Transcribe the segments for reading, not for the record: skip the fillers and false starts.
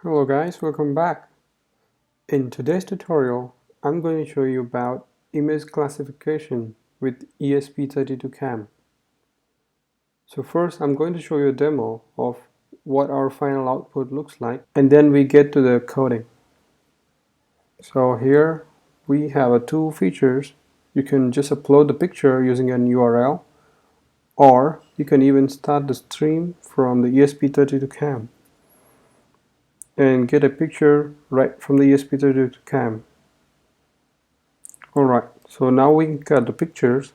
Hello guys, welcome back. In today's tutorial, I'm going to show you about image classification with ESP32-CAM. So first I'm going to show you a demo of what our final output looks like, and then we get to the coding. So here we have two features. You can just upload the picture using an URL, or you can even start the stream from the ESP32-CAM and get a picture right from the ESP32-CAM. Alright, so now we got the pictures.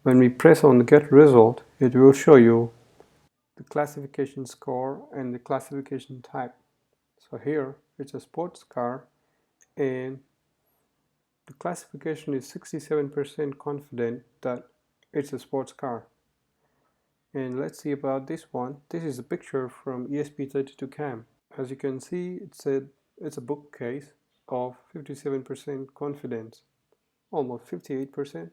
When we press on the get result, it will show you the classification score and the classification type. So here it's a sports car and the classification is 67% confident that it's a sports car. And let's see about this one. This is a picture from ESP32-CAM. As you can see, it's a bookcase of 57% confidence, almost 58%.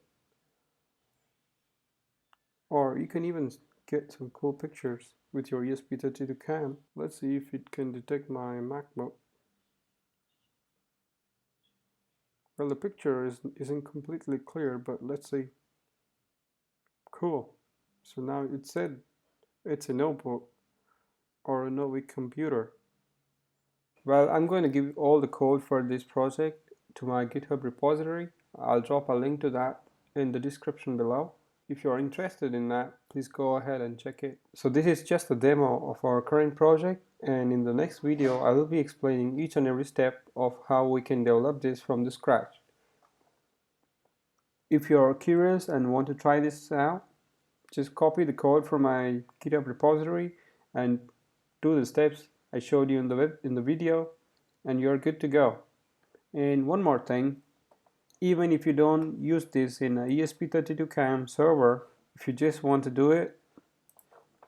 Or you can even get some cool pictures with your ESP32-CAM. Let's see if it can detect my MacBook. Well, the picture isn't completely clear, but let's see. Cool. So now it said it's a notebook or a notebook computer. Well, I'm going to give all the code for this project to my GitHub repository. I'll drop a link to that in the description below. If you're interested in that, please go ahead and check it. So this is just a demo of our current project, and in the next video I will be explaining each and every step of how we can develop this from the scratch. If you're curious and want to try this out, just copy the code from my GitHub repository and do the steps I showed you in the video, and you're good to go. And one more thing, even if you don't use this in a ESP32-CAM server, if you just want to do it,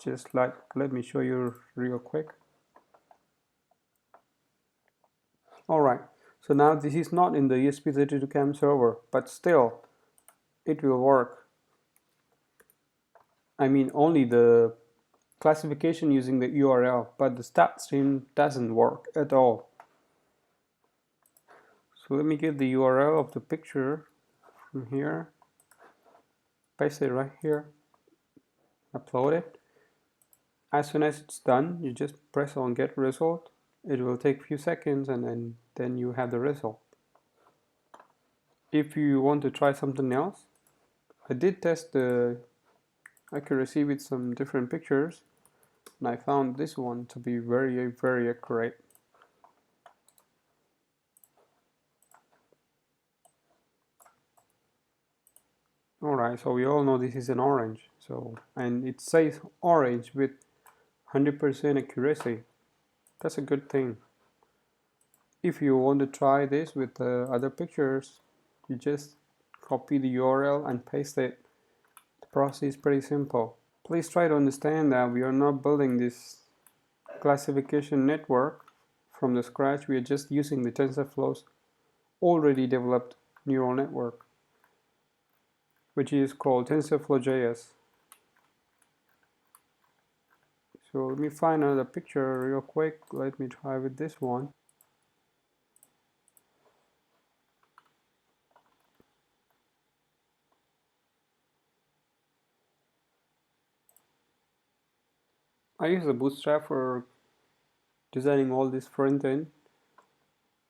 just like, let me show you real quick. Alright, so now this is not in the ESP32-CAM server, but still, it will work. I mean, only the classification using the URL, but the stat stream doesn't work at all. So let me get the URL of the picture from here, paste it right here, upload it. As soon as it's done, you just press on get result. It will take a few seconds and then you have the result. If you want to try something else, I did test the accuracy with some different pictures, and I found this one to be very accurate. Alright, so we all know this is an orange, and it says orange with 100% accuracy. That's a good thing. If you want to try this with the other pictures, you just copy the URL and paste it. The process is pretty simple. Please try to understand that we are not building this classification network from the scratch. We are just using the TensorFlow's already developed neural network, which is called Tensorflow JS. So let me find another picture real quick. Let me try with this one. I use the Bootstrap for designing all this front end.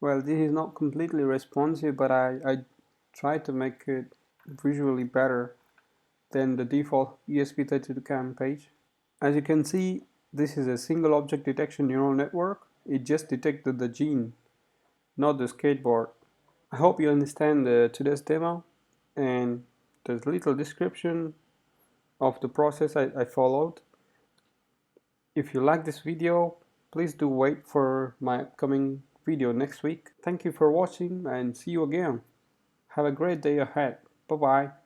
Well, this is not completely responsive, but I try to make it visually better than the default ESP32-CAM page. As you can see, this is a single object detection neural network. It just detected the gene, not the skateboard. I hope you understand today's demo and the little description of the process I followed. If you like this video, please do wait for my upcoming video next week. Thank you for watching and see you again. Have a great day ahead. Bye bye.